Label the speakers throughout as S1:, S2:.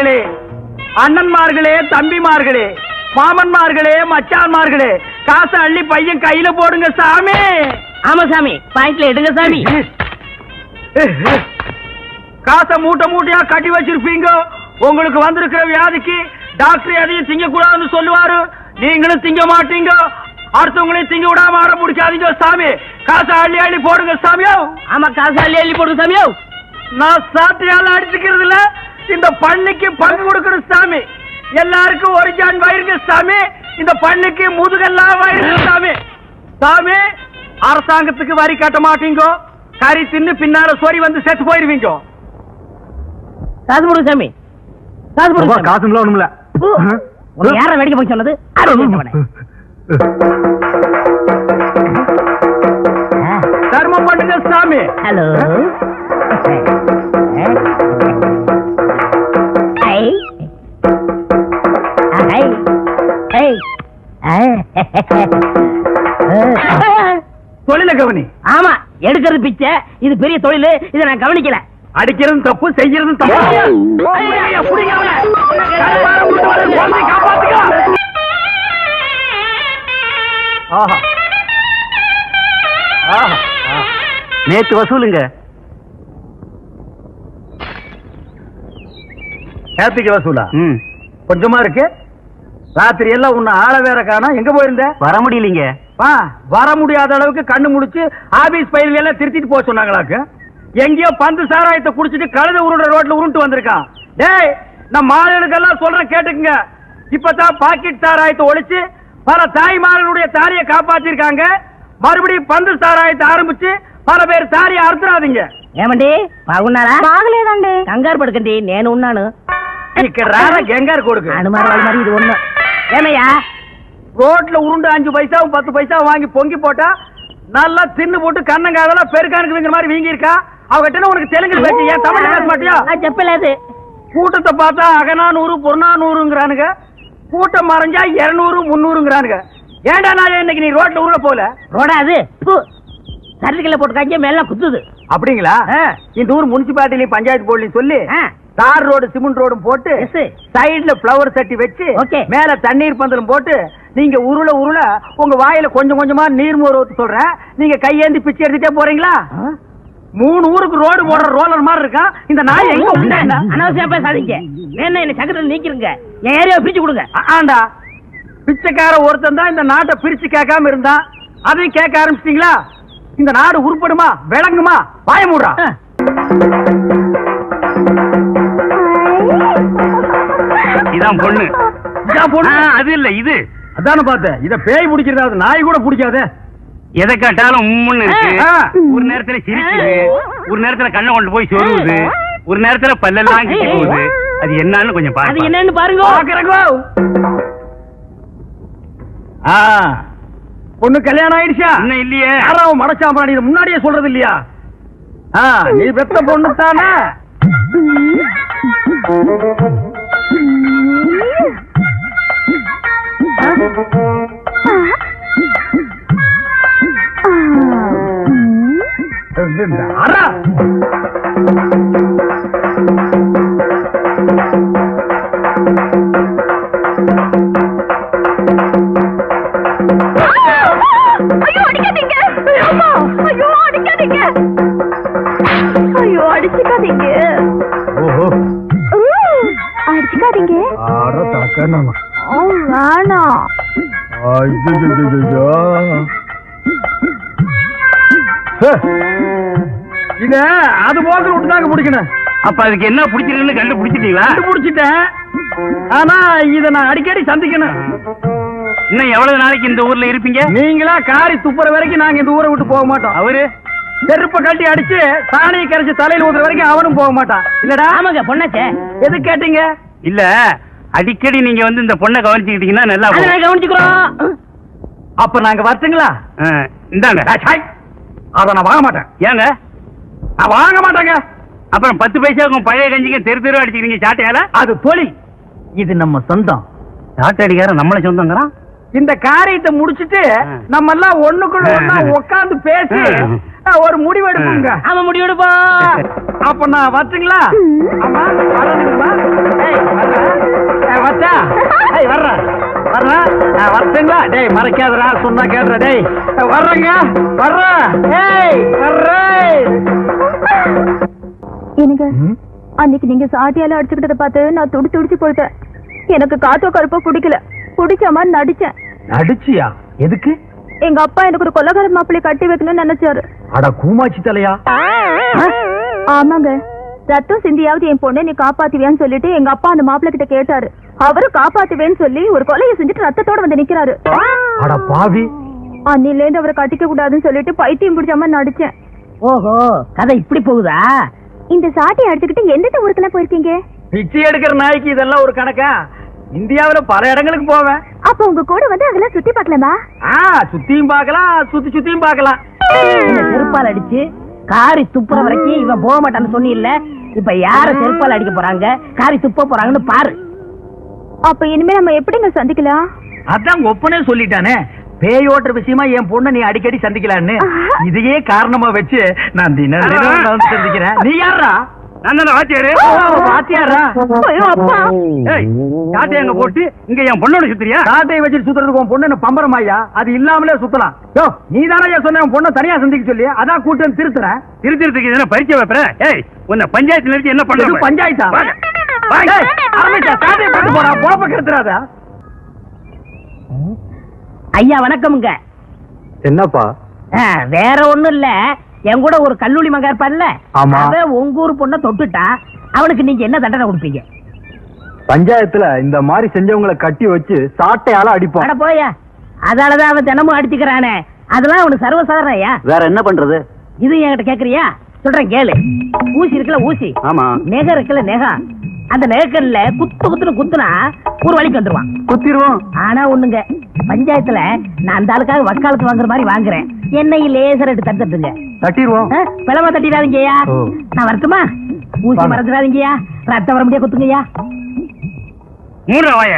S1: அக்காமார்களே, அண்ணன்மார்களே, தம்பிமார்களே, மாமன்மார்களே, மச்சான்மார்களே, காசை அள்ளி பையன் கையில போடுங்க சாமி.
S2: ஆமா சாமி, பாயிண்ட்ல எடுங்க சாமி.
S1: காசை மூட்டை மூட்டையா கட்டி வச்சிருப்பீங்க. உங்களுக்கு வந்திருக்கிற வியாதிக்கு டாக்டர் எதையும் திங்க கூடாதுன்னு சொல்லுவாரு. நீங்களும் திங்க மாட்டீங்க. அடுத்தவங்களையும் திங்க விடாம ஆட முடிக்காதீங்க சாமி. காசை அள்ளி அள்ளி போடுங்க சாமியோ.
S2: ஆமா, காசை அள்ளி அள்ளி போடுங்க சாமியோ.
S1: நான் சாட்டையால அடிச்சுக்கிறது இல்ல, இந்த பண்ணிக்கு பங்கு கொடுக்கணும் சாமி. எல்லாருக்கும் ஒரு ஜான் வயிறுங்க சாமி. இந்த பண்ணிக்கு முதுகெல்லாம் வயிறு சாமி. சாமி, அரசாங்கத்துக்கு வரி கட்ட மாட்டீங்க. கறி தின்னு பின்னால சொறி வந்து செத்து போயிருவீங்க.
S2: காசு போடுங்க சாமி. காசு போடுங்க.
S1: காசு ஒண்ணுமில்ல.
S2: யார வேடிக்கை போய் சொன்னது?
S1: தர்மம் பண்ணுங்க சாமி.
S2: ஹலோ.
S1: தொழில கவனி.
S2: ஆமா, எடுக்கிறது பிச்சை. இது பெரிய தொழில். இதை நான் கவனிக்கல.
S1: அடிக்கிறதும் தப்பு, செய்யறதும் தப்பு. நேத்து வசூலுங்க. நேத்துக்கு வசூலா? கொஞ்சமா இருக்கு. ராத்திரி எல்லாம் உன்னை ஆள வேற காணா. எங்க போயிருந்த?
S3: வர முடியலீங்க.
S1: வர முடியாத அளவுக்கு கண்ணு முடிச்சு ஆபீஸ் பயிர்கள் எல்லாம் திருத்திட்டு போக சொன்னாங்களாக்கு. எங்கேயோ பந்து சாராயத்தை குடிச்சிட்டு கழுத உருண்ட ரோட்ல உருண்டு வந்திருக்கான். டேய், நான் மாடுகளுக்கெல்லாம் சொல்றேன் கேட்டுக்குங்க. இப்பதான் பாக்கெட் சாராயத்தை ஒழிச்சு பல தாய்மார்களுடைய தாலியை காப்பாத்திருக்காங்க. மறுபடியும் பந்து சாராயத்தை ஆரம்பிச்சு பல பேர் தாலியை அறுத்துறாதீங்க.
S2: ఏమండి బాగున్నారా?
S4: బాగలేదండి.
S2: కంగారు పడకండి, నేను ఉన్నాను.
S1: ఇక్కడ రారా గంగారు కొడుకు.
S2: అనుమానం వాళ్ళు మరి ఇది ஒண்ணு. ஏமையா,
S1: ரோட்ல உருண்டு 5 பைசாவும் 10 பைசாவும் வாங்கி பொங்கி போட்டா நல்லா தின்னு போட்டு கண்ணங்காதெல்லாம் பெருக்கானுக்குங்கிற மாதிரி வீங்கி இருக்கா. அவகிட்ட உனக்கு தெலுங்கு பேச்சு, ஏன் தமிழ் பேச மாட்டியா?
S2: చెప్పలేదు.
S1: கூட்டத்தை பார்த்தா அகநானூறு புறநானூறுங்கிறானுங்க. கூட்டம் மறைஞ்சா 200 300ங்கிறானுங்க. ஏண்டா நான் இன்னைக்கு நீ ரோட்ல உருள போல?
S2: ரோடா அது? சர்டிபிகேட்ல போட்டுக்காங்க, மேல குத்துது.
S1: அப்படிங்களா? இந்த ஊர் முனிசிபாலிட்டி பஞ்சாயத்து போர்டுன்னு சொல்லி தார் ரோடு சிமெண்ட் ரோடும் போட்டு சைடுல பிளவர் தட்டி வச்சு மேல தண்ணீர் பந்தலும் போட்டு நீங்க உருள உருள உங்க வாயில கொஞ்சம் கொஞ்சமா நீர்மோர் ஊத்து சொல்றேன். நீங்க கையேந்தி பிச்சை எடுத்துட்டே போறீங்களா? 3 ஊருக்கு ரோடு போடுற ரோலர் மாதிரி இருக்கா இந்த நாய். எங்க உண்டா?
S2: அனாவசியம் பேசாதீங்க. வேணா என்ன சக்கரத்தில் நீக்கிருங்க. என் ஏரியாவை பிரிச்சு கொடுங்க.
S1: ஆண்டா, பிச்சைக்கார ஒருத்தன் தான் இந்த நாட்டை பிரிச்சு கேட்காம இருந்தா அதையும் கேட்க ஆரம்பிச்சிட்டீங்களா? இந்த நாடு உருப்படுமா விளங்குமா? வாய மூடுறா.
S3: இதான் பொண்ணு.
S1: இதான் பொண்ணு?
S3: அது இல்ல, இது.
S1: அதான பார்த்தேன். இத பேய் பிடிக்கிறதா? நாய் கூட பிடிக்காதே.
S3: எதை கேட்டாலும் உம்முன்னு இருக்கு. ஒரு நேரத்துல சிரிக்குது, ஒரு நேரத்துல கண்ணை கொண்டு போய் சொல்லுது, ஒரு நேரத்துல பல்லெல்லாம் கிட்டி போகுது. அது என்னன்னு கொஞ்சம் பாருங்க.
S2: அது என்னன்னு பாருங்க.
S1: பொண்ணு கல்யாணம் ஆயிடுச்சா?
S3: இன்னும் இல்லையே.
S1: யாராவது மடச்சாம்பா முன்னாடியே சொல்றது இல்லையா? நீ பெத்த பொண்ணு தானே? அரா
S4: அடிச்சுக்காதீங்க. அடிச்சுக்காதீங்க. வேணாம்.
S1: இத அது போக விட்டுதாங்க பிடிக்கணும்.
S3: அப்ப அதுக்கு என்ன பிடிச்சிருக்குன்னு கண்டுபிடிச்சிட்டீங்களா?
S1: கண்டுபிடிச்சிட்டேன். ஆனா இத நான் அடிக்கடி சந்திக்கணும்.
S3: இன்னும் எவ்வளவு நாளைக்கு இந்த ஊர்ல இருப்பீங்க?
S1: நீங்களா காரி துப்புற வரைக்கும் நாங்க இந்த ஊரை விட்டு போக மாட்டோம்.
S3: அவரு
S1: செருப்ப கட்டி அடிச்சு சாணியை கரைச்சு தலையில ஊதுற வரைக்கும் அவனும் போக மாட்டான். இல்லடா?
S2: ஆமாங்க, பொண்ணாச்சே.
S1: எது கேட்டீங்க?
S3: இல்ல, அடிக்கடி நீங்க வந்து இந்த பொண்ணை கவனிச்சுக்கிட்டீங்கன்னா நல்லா
S2: கவனிச்சுக்கிறோம்.
S1: அப்ப நாங்க வரட்டுங்களா?
S3: இந்தாங்க.
S1: அத நான் வாங்க மாட்டேன்.
S3: ஏங்க?
S1: நான் வாங்க மாட்டேங்க.
S3: அப்புறம் 10 பைசாவுக்கும் பழைய கஞ்சிக்கு தெரு தெரு அடிச்சுக்கிறீங்க சாட்டையால.
S1: அது தொழில், இது நம்ம சொந்தம்.
S3: சாட்டை அடிக்கார நம்மள சொந்தங்கிறான்.
S1: இந்த காரியத்தை முடிச்சிட்டு நம்ம எல்லாம் ஒண்ணுக்குள்ள ஒண்ணா உட்கார்ந்து பேசி ஒரு முடிவு எடுப்புங்க.
S2: ஆமா முடிவெடுப்பா.
S1: அப்ப நான் வரட்டுங்களா? ஆமா வரணுமா? வர்றா வரட்டுங்களா? டேய் மறைக்காதடா, சொன்னா கேட்ற. டேய் வர்றேங்க, வர்றேன்.
S4: எனக்கு அன்னைக்கு நீங்க சாட்டியால அடிச்சுக்கிட்டத பார்த்து நான் துடிச்சு போயிட்டேன். எனக்கு காத்தோ கருப்போ பிடிக்கல. பிடிச்ச மாதிரி நடிச்சேன்.
S1: நடிச்சியா? எதுக்கு?
S4: எங்க அப்பா எனக்கு ஒரு கொலகார மாப்பிள்ளை கட்டி வைக்கணும்னு நினைச்சாரு.
S1: அட கூமாச்சி தலையா.
S4: ஆமாங்க, ரத்தம் சிந்தியாவது என் பொண்ணை நீ காப்பாத்துவியான்னு சொல்லிட்டு எங்க அப்பா அந்த மாப்பிள்ளை கிட்ட கேட்டாரு. அவரு காப்பாத்துவேன்னு சொல்லி ஒரு கொலையை செஞ்சுட்டு ரத்தத்தோட வந்து நிக்கிறாரு.
S1: அட பாவி.
S4: அன்னில இருந்து அவரை கட்டிக்க கூடாதுன்னு சொல்லிட்டு பைத்தியம் பிடிச்ச மாதிரி நடிச்சேன்.
S2: ஓஹோ, கதை இப்படி போகுதா?
S4: இந்த சாட்டை அடிச்சுக்கிட்டு எந்த ஊருக்குலாம் போயிருக்கீங்க?
S1: பிச்சை எடுக்கிற நாய்க்கு இதெல்லாம் ஒரு கணக்கா? இந்தியாவுல பல இடங்களுக்கு போவேன்.
S4: அப்ப உங்க கூட வந்து அதெல்லாம் சுத்தி பார்க்கலாமா?
S1: சுத்தியும் பார்க்கலாம், சுத்தியும் பார்க்கலாம்.
S2: செருப்பால் அடிச்சு காரி துப்புற வரைக்கும் இவன் போக மாட்டான்னு சொன்னில்ல. இப்ப யார செருப்பால் அடிக்க போறாங்க, காரி துப்ப போறாங்கன்னு பாரு.
S4: அப்ப இனிமே நம்ம எப்படிங்க சந்திக்கலாம்?
S1: அதான் ஒப்பனே சொல்லிட்டானே, பேயோட்டுற விஷயமா என் பொண்ணை நீ அடிக்கடி சந்திக்கலான்னு. இதையே காரணமா வச்சு நான் தினம் சந்திக்கிறேன். நீ யாரா?
S3: நான் வாத்தியாரு.
S1: வாத்தியாரா?
S3: சாட்டை எங்க போட்டு இங்க என் பொண்ணோட சுத்துறியா?
S1: சாட்டையை வச்சு சுத்துறதுக்கு உன் பொண்ணு பம்பரமாயா? அது இல்லாமலே சுத்தலாம். யோ நீ தானே சொன்ன உன் பொண்ணை தனியா சந்திக்க சொல்லி, அதான் கூட்டம் திருத்துறேன்.
S3: திருத்திறதுக்கு என்ன பரிச்சை வைப்பற? ஏய் உன்னை பஞ்சாயத்துல இருந்து என்ன பண்ற?
S1: பஞ்சாயத்தா? சாட்டையை போட்டு போறா, போப்ப கெடுத்துறாதா?
S2: ஐயா வணக்கம்ங்க.
S1: என்னப்பா?
S2: வேற ஒண்ணும் இல்ல, என் கூட ஒரு கல்லூரி மகன் இருப்பான்ல, அவன் உங்க ஊர் பொண்ணை தொட்டுட்டா, அவனுக்கு நீங்க என்ன தண்டனை கொடுப்பீங்க?
S1: பஞ்சாயத்துல இந்த மாதிரி செஞ்சவங்களை கட்டி வச்சு சாட்டையால அடிப்போம்.
S2: அட போயா, அதாலதான் அவன் தினமும் அடிச்சுக்கிறானே. அதெல்லாம் அவனுக்கு சர்வசாதாரண ஐயா.
S1: வேற என்ன பண்றது?
S2: இது என்கிட்ட கேக்குறியா? சொல்றேன் கேளு. ஊசி இருக்குல்ல ஊசி,
S1: ஆமா.
S2: நெகம் இருக்குல்ல நெகம், அந்த நெகக்கல்ல குத்துன்னு குத்துனா ஒரு வழிக்கு வந்துருவான்.
S1: குத்திடுவோம்.
S2: ஆனா ஒண்ணுங்க, பஞ்சாயத்துல நான் அந்த ஆளுக்காக வக்காலத்து வாங்குற மாதிரி வாங்குறேன். என்னை லேசர் எடுத்து தட்டுங்க.
S1: தட்டிடுவோம்.
S2: பிளவா தட்டிடாதீங்கய்யா. நான் வரட்டுமா? ஊசி மறந்துடாதீங்கய்யா. ரத்தம் வர முடியா குத்துங்கய்யா.
S3: மூணாவாய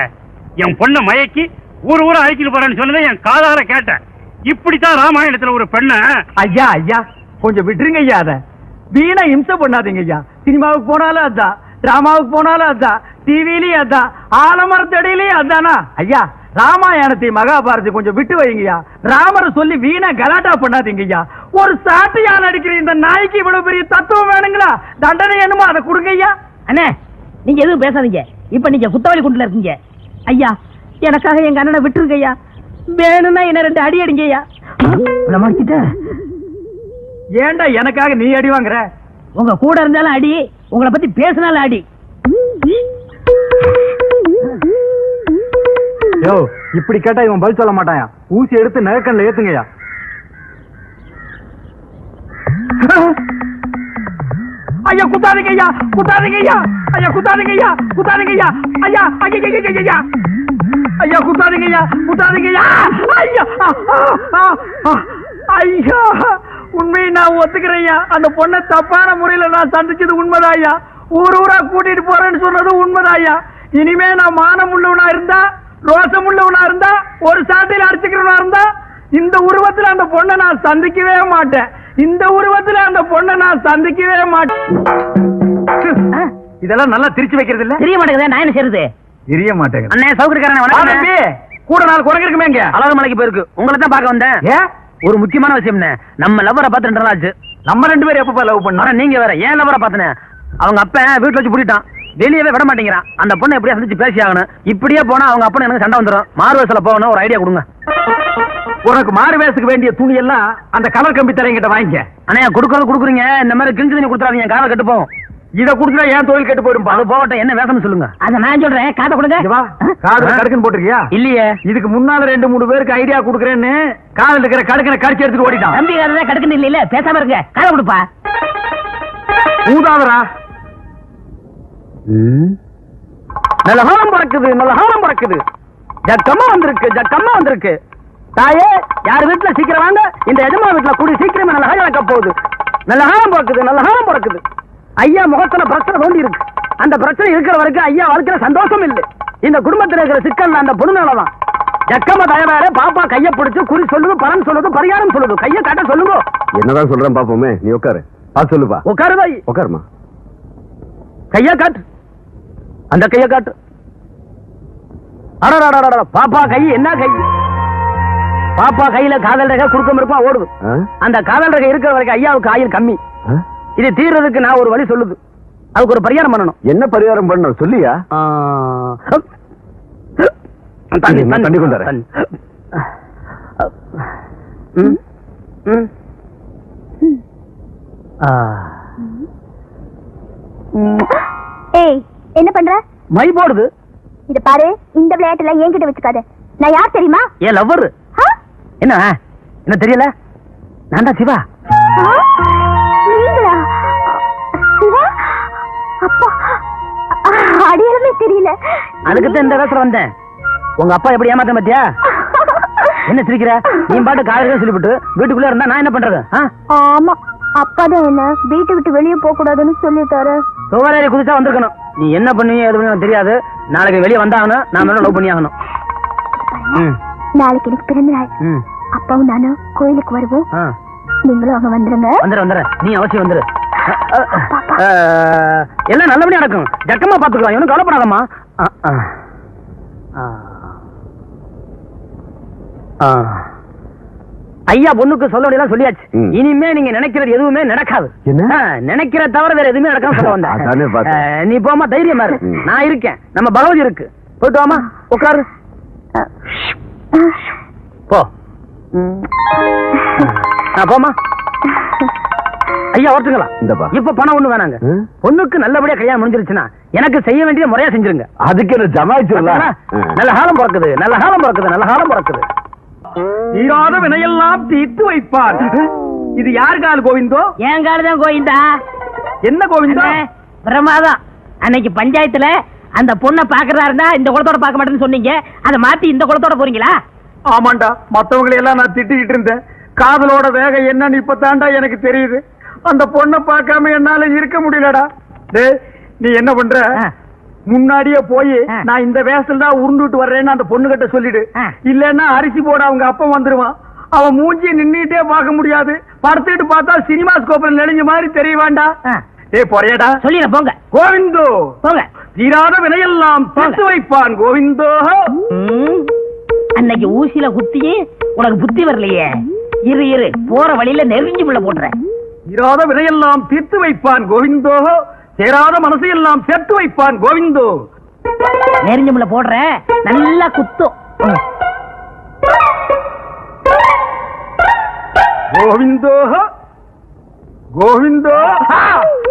S3: என் பொண்ணை மயக்கி ஊர் அழைச்சிட்டு போறேன்னு சொன்னதை என் காதார கேட்டேன். இப்படித்தான் ராமாயணத்துல ஒரு பெண்ண.
S1: ஐயா ஐயா கொஞ்சம் விட்டுருங்க ஐயா. அத வீணா இம்சை பண்ணாதீங்க ஐயா. சினிமாவுக்கு போனாலும் அதான், டிராமாவுக்கு போனாலும் அதான், டிவிலயும் அதான், ஆலமரத்தடியிலயும் அதானா ஐயா. ராமாயணத்தை மகாபாரதி கொஞ்சம் விட்டு வைங்கய்யா. ராமரை சொல்லி வீணா கலாட்டா பண்ணாதீங்க ஐயா. ஒரு சாட்டையால் அடிக்கிற இந்த நாய்க்கு இவ்வளவு பெரிய தத்துவம் வேணுங்களா? தண்டனை என்னமோ அதை கொடுங்க ஐயா.
S2: அண்ணே நீங்க எதுவும் பேசாதீங்க. இப்ப நீங்க குத்தவாளி குண்டுல இருக்கீங்க. ஐயா எனக்காக எங்க அண்ணனை விட்டுருங்க ஐயா. வேணும்னா என்ன 2 அடி அடிங்க ஐயா.
S1: ஏண்டா எனக்காக நீ அடி வாங்குற?
S2: உங்க கூட இருந்தாலும் அடி, உங்களை பத்தி பேசினாலும் அடி.
S1: யோ இப்படி கேட்டா இவன் பதில் சொல்ல மாட்டாயா. ஊசி எடுத்து நெகக்கண்ல ஏத்துங்கய்யா. ஐயா குத்தாதீங்க ஐயா, குத்தாதீங்க ஐயா. ஐயா குத்தாதீங்க ஐயா, குத்தாதீங்க ஐயா. ஐயா ஐயா ஐயா குத்தாதீங்க ஐயா, குத்தாதீங்க ஐயா. ஐயா ஐயா உண்மையை நான் ஒத்துக்கிறேன். அந்த பொண்ணை தப்பான முறையில நான் சந்திச்சது உண்மைதான் ஐயா. ஊரா கூட்டிட்டு போறேன்னு சொன்னது உண்மைதான் ஐயா. இனிமே நான் மானம் உள்ளவனா இருந்தா, ரோசம் உள்ளவனா இருந்தா, ஒரு சாட்டையில அடிச்சுக்கிறவனா இருந்தா, இந்த உருவத்துல அந்த பொண்ணை நான் சந்திக்கவே மாட்டேன். இந்த உருவத்துல அந்த பொண்ணை நான் சந்திக்கவே மாட்டேன். இதெல்லாம் நல்லா திருச்சி வைக்கிறது இல்ல?
S2: தெரிய மாட்டேங்குது. நான் என்ன செய்யறது?
S1: தெரிய மாட்டேங்க.
S2: அண்ணே சௌகரியக்காரன்
S1: கூட 4 குரங்கு இருக்குமே. இங்க
S2: அழகு மலைக்கு போயிருக்கு. உங்களை தான் பார்க்க வந்தேன்.
S1: ஏன்?
S2: ஒரு முக்கியமான விஷயம். நம்ம லவ்வரை பார்த்து 2 நாள் ஆச்சு.
S1: நம்ம 2 பேரும் எப்ப லவ் பண்ணோம்?
S2: நீங்க வேற ஏன் லவ்வரை பார்த்தேன். அவங்க அப்ப வீட்டுல வச்சு பூட்டிட்டான், வெளியவே விட மாட்டேங்கிறான். அந்த பொண்ணை எப்படியா சந்திச்சு பேசி ஆகணும். இப்படியே போனா அவங்க அப்பா எனக்கு சண்டை வந்துடும். மாறு வயசுல போகணும். ஒரு ஐடியா கொடுங்க.
S1: உனக்கு மாறு வேஷத்துக்கு வேண்டிய துணி எல்லாம் அந்த கலர் கம்பி தரைங்கிட்ட வாங்கிக்க.
S2: அண்ணா கொடுக்குறீங்க. இந்த மாதிரி கிழிஞ்சு தண்ணி கொடுத்துறாதீங்க, காலை கட்டு போகும்.
S1: இத குடுத்தா ஏன் தொழில் கெட்டு போயிடும்.
S2: அது போகட்டும், என்ன வேஷம்னு சொல்லுங்க. அத நான் சொல்றேன், காதை கொடுங்க.
S1: காதுல கடுக்குன்னு போட்டிருக்கியா? இல்லையே. இதுக்கு முன்னால 2-3 பேருக்கு ஐடியா கொடுக்குறேன்னு காதுல இருக்கிற கடுக்கனை கடிச்சு எடுத்துட்டு ஓடிட்டான்.
S2: தம்பி காதுல கடுக்குன்னு இல்ல, பேசாம இருங்க. காதை கொடுப்பா.
S1: ஊதாதரா. நல்ல ஹாரம் பறக்குது, நல்ல ஹாரம் பறக்குது. ஜக்கம்மா வந்திருக்கு. தாயே யார் வீட்டுல சீக்கிரம் வாங்க. இந்த எஜமா வீட்டுல கூடி சீக்கிரமே நல்ல ஹாரம் வைக்க போகுது. நல்ல ஹாரம் பறக்குது. ஐயா முகத்துல பிரச்சனை தோண்டி இருக்கு. அந்த பிரச்சனை இருக்கிற வரைக்கும் ஐயா வாழ்க்கையில சந்தோஷம் இல்லை. இந்த குடும்பத்தில் இருக்கிற சிக்கல் அந்த பொண்ணு மேலதான்.
S2: ஜக்கம்மா தயவாரு பாப்பா கைய பிடிச்சு குறி சொல்லுது பலன் சொல்லுது பரிகாரம் சொல்லுது கைய காட்ட சொல்லுங்க.
S5: என்னதான் சொல்றேன் பாப்போமே, நீ உட்காரு. சொல்லுப்பா.
S2: உட்காரு பாய்.
S5: உட்காருமா.
S2: கைய காட்டு, அந்த கைய காட்டு. அடடடடட, பாப்பா கை என்ன கை? பாப்பா கையில காதல் ரேகை குடுக்கம் இருப்பா ஓடுது. அந்த காதல் ரேகை இருக்கிற வரைக்கும் ஐயாவுக்கு ஆயுள் கம்மி. இது தீர்றதுக்கு நான் ஒரு வழி சொல்லுது, அதுக்கு ஒரு பரிகாரம் பண்ணணும்.
S5: என்ன பரிகாரம் பண்ணணும் சொல்லியா? தண்ணி கொண்டாரு.
S4: ஏய், என்ன பண்ற?
S2: மை போடுது.
S4: இத பாரு, இந்த விளையாட்டுல என்கிட்ட வச்சுக்காத. நான் யார் தெரியுமா?
S2: ஏன் லவ்வர்? என்ன என்ன தெரியல? நான் தான் சிவா.
S4: நீங்களா? சிவா? அப்பா, அடையாளமே தெரியல.
S2: அதுக்குத்தான் இந்த வேசல வந்தேன். உங்க அப்பா எப்படி ஏமாத்த பத்தியா? என்ன சிரிக்கிற? நீ பாட்டு காலையில சொல்லிவிட்டு வீட்டுக்குள்ள இருந்தா நான் என்ன பண்றது?
S4: ஆமா, அப்பா தான் என்ன வீட்டை விட்டு வெளியே போக கூடாதுன்னு சொல்லிட்டாரு.
S2: சோவாரி குதிச்சா வந்திருக்கணும். நீ என்ன பண்ணுவீங்க எது பண்ணுவீங்க தெரியாது. நாளைக்கு வெளியே வந்தாகணும், நான் லவ் பண்ணி ஆகணும்.
S4: நாளைக்கு எனக்கு பிறந்த நாள். அப்பாவும் நானும் கோயிலுக்கு வருவோம். நீங்களும் அங்க வந்துருங்க.
S2: வந்துடுறேன். நீ அவசியம் வந்துரு. எல்லாம் நல்லபடியா நடக்கும். ஜக்கமா பாத்துக்கலாம், இவனும் கவலைப்படாதம்மா. ஐயா பொண்ணுக்கு சொல்ல வேண்டியதான் சொல்லியாச்சு. இனிமே நீங்க நினைக்கிறது எதுவுமே நடக்காது. நினைக்கிற தவிர வேற எதுவுமே நடக்காம சொல்ல வந்தேன். நீ போமா, தைரியமா இரு, நான் இருக்கேன். நம்ம பகவதி இருக்கு. போயிட்டு வாமா, உட்காரு. போ போமா. ஐயா ஓட்டுங்களா? இப்ப பணம் ஒண்ணு வேணாங்க. பொண்ணுக்கு நல்லபடியா கல்யாணம் முடிஞ்சிருச்சுன்னா எனக்கு செய்ய வேண்டிய முறையா செஞ்சிருங்க.
S5: அதுக்கு என்ன ஜமாயிச்சுல?
S2: நல்ல காலம் பிறக்குது, நல்ல காலம் பிறக்குது, நல்ல காலம் பிறக்குது.
S1: தீராத வினையெல்லாம் தீர்த்து வைப்பார். இது யார் கால் கோவிந்தோ?
S6: என் கால் தான் கோவிந்தா.
S1: என்ன கோவிந்தா?
S6: பிரமாதம். அன்னைக்கு பஞ்சாயத்துல அந்த பொண்ணை பாக்குறதா இருந்தா இந்த குளத்தோட பார்க்க மாட்டேன்னு சொன்னீங்க. அதை மாத்தி இந்த குளத்தோட போறீங்களா?
S1: ஆமாண்டா, மத்தவங்களை எல்லாம் நான் திட்டிக்கிட்டு இருந்தேன். காதலோட வேகம் என்னன்னு இப்பதான்டா எனக்கு தெரியுது. அந்த பொண்ணை பார்க்காம என்னால இருக்க முடியலடா. டேய், நீ என்ன பண்ற? முன்னாடியே போய் நான் இந்த வேசல் தான் உருண்டுட்டு வர்றேன்னு அந்த பொண்ணு கிட்ட சொல்லிடு. இல்லன்னா அரிசி போட அவங்க அப்பா வந்துருவான். அவன் மூஞ்சி நின்னுட்டே பார்க்க முடியாது. படுத்துட்டு பார்த்தா சினிமா ஸ்கோப்ல நெளிஞ்ச மாதிரி தெரியவாண்டா. ஏய் போறியடா?
S6: சொல்லிட போங்க.
S1: கோவிந்தோ
S6: போங்க.
S1: தீராத வினையெல்லாம் தீர்த்து வைப்பான் கோவிந்தோ.
S6: அன்னைக்கு ஊசியில குத்தியே உனக்கு புத்தி வரலையே. இரு இரு, போற வழியில நெருங்கி முள்ள போடுறேன்.
S1: தீராத வினையெல்லாம் தீர்த்து வைப்பான் கோவிந்தோ. சேராத மனசையெல்லாம் சேர்த்து வைப்பான் கோவிந்தோ.
S6: நெருங்கி முள்ள போடுற, நல்லா குத்தும்.
S1: கோவிந்தோ கோவிந்தோ.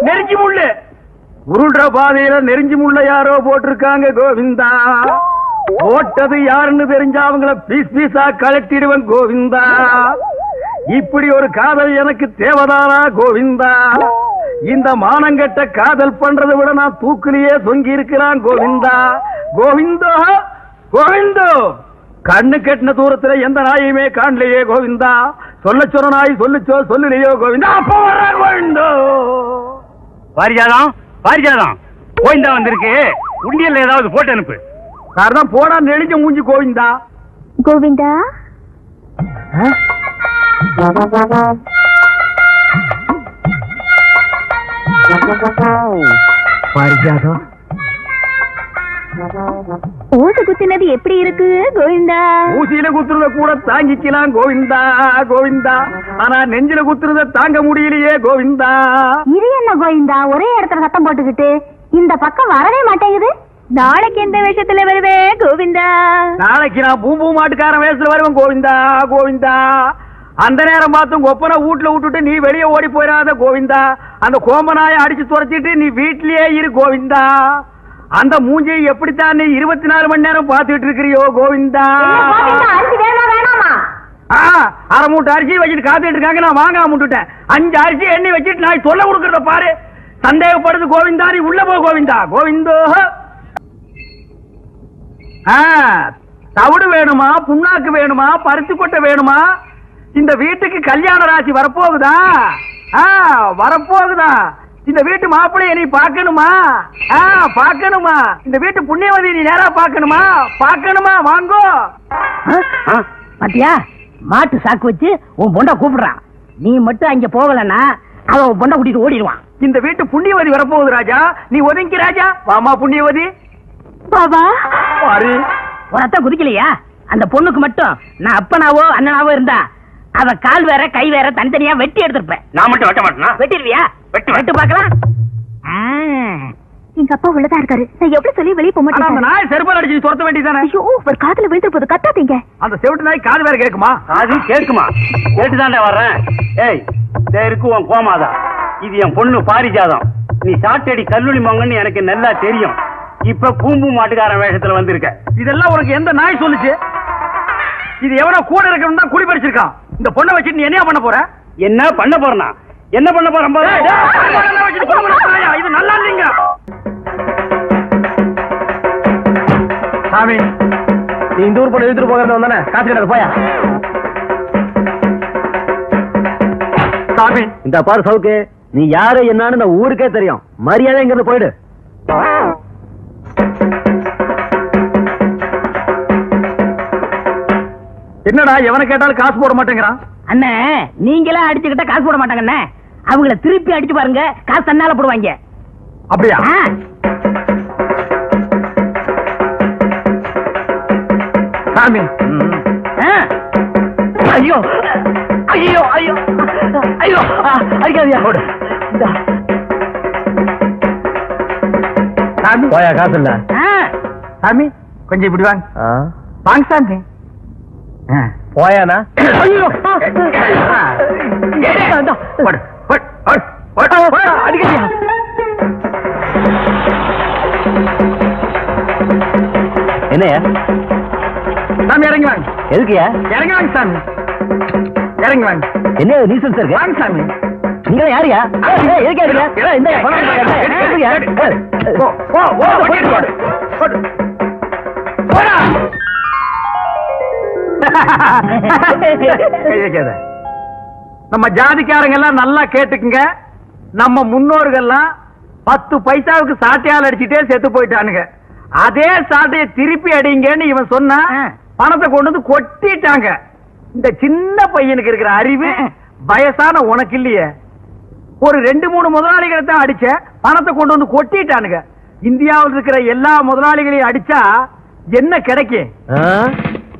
S1: நெருஞ்சி முள்ளு உருள்ற பாதையில நெருஞ்சி முள்ள யாரோ போட்டிருக்காங்க கோவிந்தா. போட்டது யாருன்னு தெரிஞ்சா அவங்கள பீஸ் பீஸா கலட்டிடுவன் கோவிந்தா. இப்படி ஒரு காதல் எனக்கு தேவதானா கோவிந்தா? இந்த மானங்கட்ட காதல் பண்றதை விட நான் தூக்கிலேயே தொங்கி இருக்கிறான் கோவிந்தா. கோவிந்தோ கோவிந்தோ. கண்ணு கட்டின தூரத்துல எந்த நாயுமே காணலையே கோவிந்தா. சொல்ல சொன்ன நாய் சொல்லுச்சோ சொல்லலையோ கோவிந்தா. அப்ப வர்ற கோவிந்தோ.
S3: பாரிஜாதம் பாரிஜாதம், கோவிந்தா வந்திருக்கு. உண்டியல்ல ஏதாவது போட்டு அனுப்பு.
S1: காரணம் போடா நெளிஞ்ச மூஞ்சி கோவிந்தா.
S4: கோவிந்தா,
S2: பாரிஜாதம்,
S4: ஊசி குத்தினது எப்படி இருக்கு கோவிந்தா?
S1: ஊசியில குத்துறத கூட தாங்கிக்கலாம் கோவிந்தா கோவிந்தா. ஆனா நெஞ்சில குத்துறத தாங்க முடியலையே கோவிந்தா.
S4: இது என்ன கோவிந்தா, ஒரே இடத்துல சத்தம் போட்டுக்கிட்டு இந்த பக்கம் வரவே மாட்டேங்குது? நாளைக்கு எந்த வேஷத்துல வருவே கோவிந்தா?
S1: நாளைக்கு நான் பூம்பூ மாட்டுக்காரன் வேஷத்துல வருவேன் கோவிந்தா கோவிந்தா. அந்த நேரம் பார்த்து ஒப்பனை வீட்டுல விட்டுட்டு நீ வெளியே ஓடி போயிடாத கோவிந்தா. அந்த கோம்பனாய அடிச்சு துரைச்சிட்டு நீ வீட்லயே இரு கோவிந்தா. அந்த மூஞ்சியை எப்படித்தான் நீ 24 மணி நேரம் பார்த்துட்டு இருக்கிறியோ கோவிந்தா. அரை மூட்டை அரிசி வச்சுட்டு காத்துட்டு இருக்காங்க, நான் வாங்காம விட்டுட்டேன். 5 அரிசி எண்ணி வச்சுட்டு நான் சொல்ல கொடுக்கறத பாரு. சந்தேகப்படுது கோவிந்தா, நீ உள்ள போ கோவிந்தா. கோவிந்தோ. தவிடு வேணுமா, புண்ணாக்கு வேணுமா, பருத்தி கொட்டை வேணுமா? இந்த வீட்டுக்கு கல்யாண ராசி வரப்போகுதா? வரப்போகுதா? இந்த வீட்டு மாப்பிள்ளைய நீ பார்க்கணுமா? பார்க்கணுமா? இந்த வீட்டு புண்ணியவதி நீ நேரா பார்க்கணுமா? பார்க்கணுமா? வாங்கோ.
S6: பாத்தியா மாட்டு சாக்கு வச்சு உன் பொண்ணை கூப்பிடுறான். நீ மட்டும் அங்க போகலன்னா அவன் உன் பொண்ணை கூட்டிட்டு ஓடிடுவான்.
S1: இந்த வீட்டு புண்ணியவதி வரப்போகுது ராஜா, நீ ஒதுங்கி ராஜா. வாமா புண்ணியவதி.
S4: பாபா
S1: பாரு,
S6: உரத்த குதிக்கலையா? அந்த பொண்ணுக்கு மட்டும் நான் அப்பனாவோ அண்ணனாவோ இருந்தா அவ கால் வேற கை வேற தனித்தனியா வெட்டி எடுத்திருப்பேன்.
S3: நான் மட்டும் வெட்ட மாட்டேனா?
S6: வெட்டிடுவியா?
S3: வெட்டுவேன்.
S6: வெட்டு பார்க்கலாம்.
S4: எங்க அப்பா உள்ளதா இருக்காரு. நான் எப்படி சொல்லி வெளியே போக
S1: ஆனா அந்த
S4: மாட்டேன்.
S1: நாய் செருப்பால் அடிச்சு துரத்த வேண்டியதானே?
S4: ஐயோ ஒரு காதுல விழுந்து போது கத்தாதீங்க.
S1: அந்த செவிட்டு நாய் காது வேற கேக்குமா?
S3: அது கேட்குமா? கேட்டுதான்டா வர்றேன். ஏய், இருக்கு உன் கோமாதா. இது என் பொண்ணு பாரிஜாதம். நீ சாட்டடி கல்லூரி மங்கன்னு எனக்கு நல்லா தெரியும். இப்ப பூம்பு மாட்டுக்காரன் வேஷத்துல வந்திருக்க.
S1: இதெல்லாம் உனக்கு எந்த நாய் சொல்லுச்சு? இது எவனோ கூட இருக்கணும் தான் குடி பறிச்சிருக்கான். இந்த பொண்ணை வச்சுட்டு நீ என்ன பண்ண போற?
S3: என்ன பண்ண போறனா? என்ன பண்ண போறேன் பாரு.
S1: இது நல்லா இல்லைங்க சாமி.
S2: நீ இந்த ஊர் பொண்ணு எடுத்துட்டு போகிறது வந்தானே, காசு கிட்ட போயா.
S1: சாமி,
S2: இந்த பாரு சவுக்கு, நீ யாரு என்னன்னு இந்த ஊருக்கே தெரியும். மரியாதை இங்கிருந்து போயிடு.
S1: என்னடா எவனை கேட்டாலும் காசு போட மாட்டேங்கிறான்?
S6: அண்ணே நீங்களே அடிச்சுக்கிட்ட காசு போட மாட்டாங்க அண்ணே. அவங்கள திருப்பி அடிச்சு பாருங்க, காசு தன்னால போடுவாங்க.
S1: அப்படியா? சாமி.
S2: ஐயோ ஐயோ ஐயோ ஐயோ அடிக்காதியா.
S1: சாமி
S2: போயா, காசு இல்ல.
S1: சாமி கொஞ்சம் இப்படி வாங்க. வாங்க சாமி.
S2: போயானா? ஐயோ
S1: அடிக்கடியா
S2: என்னையா
S1: சாமி இறங்கி வாங்க.
S2: எதுக்குயா?
S1: இறங்கி வாங்க சாமி, இறங்கி வாங்க.
S2: என்ன நீசல் சார்?
S1: வாங்க சாமி.
S2: நீங்க யாரியா?
S1: நம்ம ஜாதிக்காரங்க எல்லாம் நல்லா கேட்டுக்குங்க. நம்ம முன்னோர்கள்லாம் 10 பைசாவுக்கு சாட்டையால் அடிச்சுட்டே செத்து போயிட்டானுங்க. அதே சாட்டையை திருப்பி அடிங்கன்னு இவன் சொன்னா பணத்தை கொண்டு வந்து கொட்டிட்டாங்க. இந்த சின்ன பையனுக்கு இருக்கிற அறிவு வயசான உனக்கு இல்லையே. ஒரு 2-3 முதலாளிகளை தான் அடிச்ச, பணத்தை கொண்டு வந்து கொட்டிட்டானுங்க. இந்தியாவில் இருக்கிற எல்லா முதலாளிகளையும் அடிச்சா என்ன கிடைக்கும்?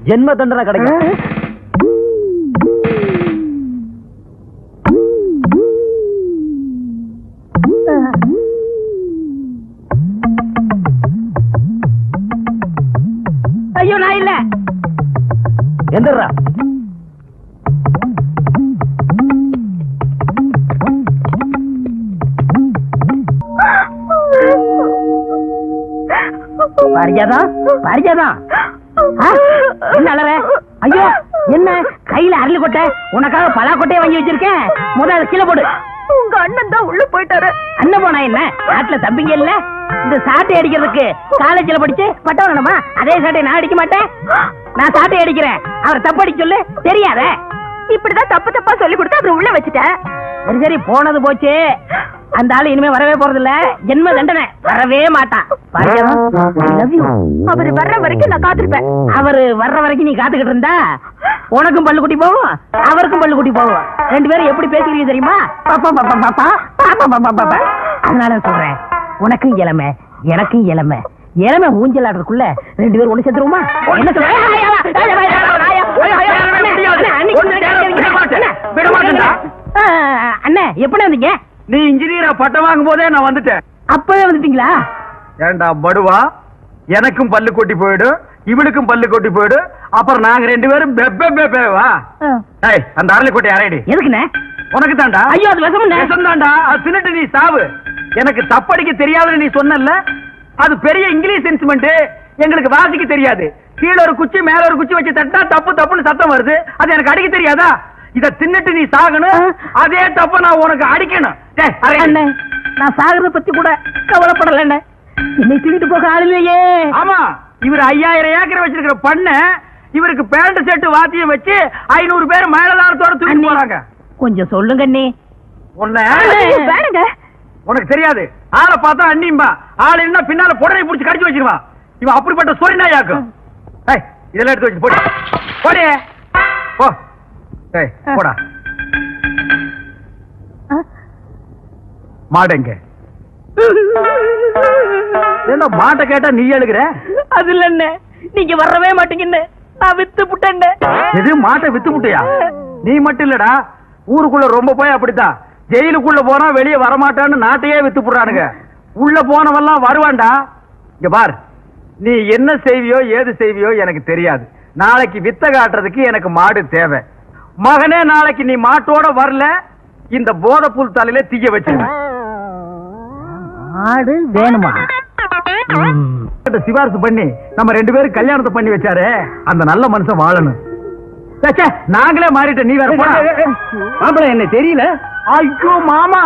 S2: ஜென்ம தண்டனை கிடைக்கும்.
S6: ஐயோ நான் இல்ல.
S2: எந்திரா.
S6: பாரிஜாதா, பாரிஜாதா, என்ன அலற? ஐயோ என்ன கையில அரளி கொட்டை? உனக்காக பலா கொட்டையை வாங்கி வச்சிருக்கேன். முதல்ல கீழே போடு.
S4: உங்க அண்ணன் தான் உள்ள போயிட்டாரு.
S6: அண்ணன் போனா என்ன? நாட்டுல தம்பிங்க இல்ல? இந்த சாட்டை அடிக்கிறதுக்கு காலேஜ்ல படிச்சு பட்டம் வேணுமா? அதே சாட்டை நான் அடிக்க மாட்டேன். நான் சாட்டை அடிக்கிறேன், அவர் தப்பு அடிக்க சொல்லு. தெரியாத
S4: இப்படிதான் தப்பு தப்பா சொல்லி கொடுத்து அப்புறம் உள்ள வச்சுட்டேன்.
S6: சரி சரி, போனது போச்சு. அந்த ஆளு இனிமே வரவே போறது இல்ல. ஜென்ம தண்டனை, வரவே மாட்டான்.
S4: அவரு வர்ற வரைக்கும் நான் காத்திருப்பேன்.
S6: அவரு வர்ற வரைக்கும் நீ காத்துக்கிட்டு இருந்தா உனக்கும் பல்லு குட்டி போகும், அவருக்கும் பல்லு குட்டி போகும். 2 பேரும் எப்படி பேசுறீங்க தெரியுமா? அதனால சொல்றேன், உனக்கும் இளமை எனக்கும் இளமை. இளமை ஊஞ்சல் ஆடுறதுக்குள்ள 2 பேரும் ஒண்ணு சேர்த்துருவோமா? என்ன சொல்ற? அண்ணே எப்படி வந்தீங்க?
S1: நீ இன்ஜினியரா பட்டம் வாங்கும் போதே நான் வந்துட்டேன்.
S6: அப்பவே வந்துட்டீங்களா?
S1: ஏண்டா படுவா, எனக்கும் பல்லு கொட்டி போயிடும், இவளுக்கும் பல்லு கொட்டி போயிடும். அப்புறம் நாங்க 2 பேரும் பெப்பேவா? அந்த அரளி கொட்டை அரையடி.
S6: எதுக்குண்ணே?
S1: உனக்கு தாண்டா.
S6: ஐயோ அது விஷம்
S1: தாண்டா. அது தின்னுட்டு நீ சாவு. எனக்கு தப்படிக்க தெரியாதுன்னு நீ சொன்னல, அது பெரிய இங்கிலீஷ் இன்ஸ்ட்ருமெண்ட். எங்களுக்கு வாசிக்க தெரியாது. கீழே ஒரு குச்சி மேல ஒரு குச்சி வச்சு தட்டா தப்பு தப்புன்னு சத்தம் வருது. அது எனக்கு அடிக்க தெரியாதா? இத தின்னுட்டு நீ சாகணும், அதே தப்ப நான் உனக்கு அடிக்கணும்.
S6: நான் சாகிறத பத்தி கூட கவலைப்படல. என்னை தின்னுட்டு போக ஆள் இல்லையே.
S1: ஆமா, இவர் 5000 ஏக்கர் வச்சிருக்கிற பண்ண, இவருக்கு பேண்ட் செட்டு வாத்தியம் வச்சு 500 பேர் மேலதாரத்தோட தூக்கி போறாங்க.
S6: கொஞ்சம் சொல்லுங்க அண்ணி.
S1: உனக்கு தெரியாது. ஆளை பார்த்தா அண்ணிம்பா, ஆள் இருந்தா பின்னால புடனை புடிச்சு கடிச்சு வச்சிருவான். இவன் அப்படிப்பட்ட சொரிநாயாக்கும். இதெல்லாம் எடுத்து வச்சு போட்டு போடி போ. ஏய், போடா. மாடுங்க என்ன மாட்டை கேட்டா நீ எழுகிற?
S6: அது இல்ல நீங்க வரவே மாட்டீங்கன்னு நான் வித்து புட்டேன்.
S1: எது மாட்டை வித்து புட்டியா? நீ மட்டும் இல்லடா, ஊருக்குள்ள ரொம்ப போய் அப்படித்தான். ஜெயிலுக்குள்ள போனா வெளியே வரமாட்டான்னு நாட்டையே வித்து புடுறானுங்க. உள்ள போனவெல்லாம் வருவான்டா. இங்க பார், நீ என்ன செய்வியோ ஏது செய்வியோ எனக்கு தெரியாது. நாளைக்கு வித்த காட்டுறதுக்கு எனக்கு மாடு தேவை. மகனே, நாளைக்கு நீ மாட்டோட வரல, இந்த போதைப்புல் தலையில தீய வச்சிருவேன்.
S6: ஆடு வேணுமா?
S1: சிபாரிசு பண்ணி நம்ம 2 பேரும் கல்யாணத்தை பண்ணி வச்சாரு, அந்த நல்ல மனுஷன் வாழணும். ச்சே, நாங்களே மாறிட்ட, நீ வேற போடா.
S3: மாப்பிள என்ன தெரியல?
S1: ஐயோ மாமா,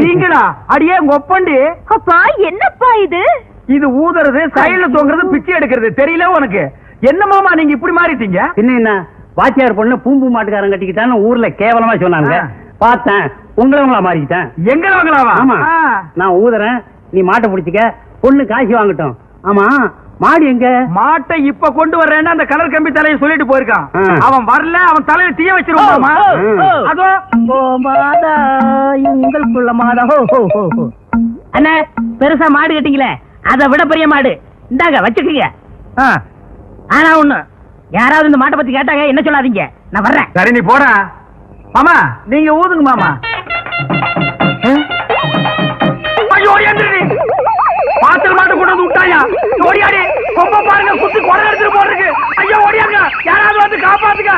S1: நீங்களா? அடியே ஒப்பண்டி.
S4: அப்பா என்னப்பா இது?
S1: இது ஊதுறது, சைடுல தொங்குறது, பிச்சை எடுக்கிறது தெரியல உனக்கு? என்ன மாமா நீங்க இப்படி மாறிட்டீங்க?
S3: என்ன வாத்தியார் பொண்ணு பூம்பு மாட்டுக்காரன் கட்டிக்கிட்டான்னு ஊர்ல கேவலமா சொன்னாங்க. பார்த்தேன், உங்களவங்களா மாறிக்கிட்டேன்.
S1: எங்களவங்களாவா?
S3: ஆமா, நான் ஊதுறேன், நீ மாட்டை பிடிச்சிக்க, பொண்ணு காசு வாங்கட்டும். ஆமா, மாடு எங்க?
S1: மாட்டை இப்ப கொண்டு வர்றேன்னு அந்த கலர் கம்பி தலையை சொல்லிட்டு போயிருக்கான். அவன் வரல, அவன் தலையில தீய வச்சிருவாமா? அதோ
S6: மாதா உங்களுக்குள்ள மாதா. அண்ணா, பெருசா மாடு கட்டிங்களே, அதை விட பெரிய மாடு இந்தாங்க வச்சுக்கீங்க. ஆனா ஒண்ணு, யாராவது இந்த மாட்டை பத்தி கேட்டாங்க என்ன சொல்லாதீங்க, நான் வர்றேன்.
S1: சரி, நீ போற மாமா. நீங்க ஊதுங்க மாமா. ஐயோ, பாத்திர மாட்டு கொண்டு வந்து விட்டாயா? ஓடியாடி, கொம்ப பாருங்க, குத்து கொடை எடுத்துட்டு போறதுக்கு. ஐயோ, ஓடியாங்க, யாராவது வந்து காப்பாத்துங்க.